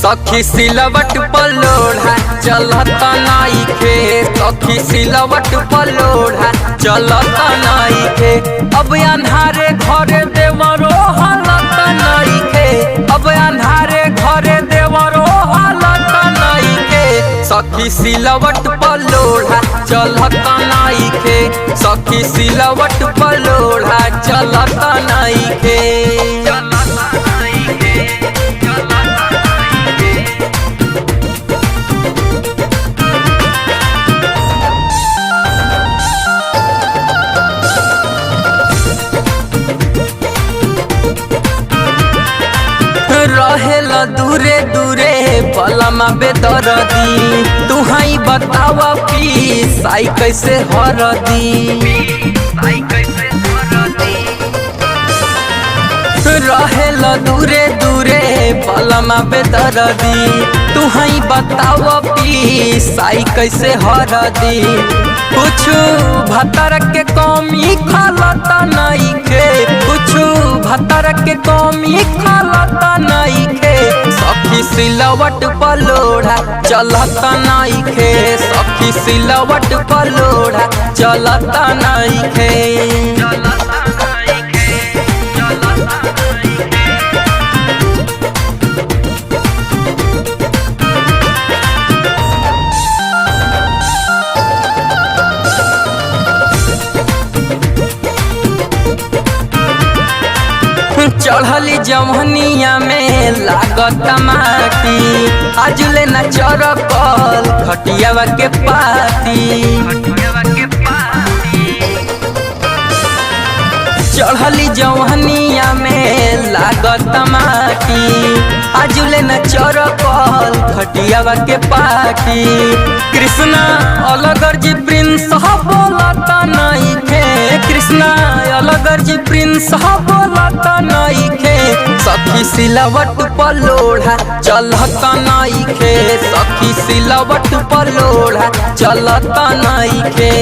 सखी सिलवट पलोढ़ा चलत नाइखे। सखी सिलवट पलोढ़ा चलत नाइखे। अब अन्हारे घरे देवरो हालत नाइखे। अब अन्हारे घरे देवरो हालत नाइखे। सखी सिलवट पलोढ़ा चलत नाइखे। सखी सिलवट पलोढ़ा चलत नाइखे। रहेला दूरे दूरे पलमा बेदरदी। तुहाई बतावा पीसाई कैसे हरदी। रहेला दूरे दूरे पलमा बेदरदी। तुहाई बतावा पीसाई कैसे हरदी। कुछ भतर के कमी खलत नइखे। कुछ भतर के कमी खलत नइखे। सखी सिलवट पलोढ़ा चलत नइखे। सखी सिलवट पलोढ़ा चलत नइखे। चढ़ली जवनिया में लागत माटी। आजुले न चरकल खटियावा के पाती। चढ़ली जवनिया में लागत माटी। आजुले न चरकल खटियावा के पाती। कृष्णा अलगर जी प्रिंस बोलत नइखे। कृष्णा अलगर जी प्रिंस बोलत नइखे। सखी सिलवट पलोढ़ा चलत नइखे। सखी सिलवट पलोढ़ा चलत नइखे।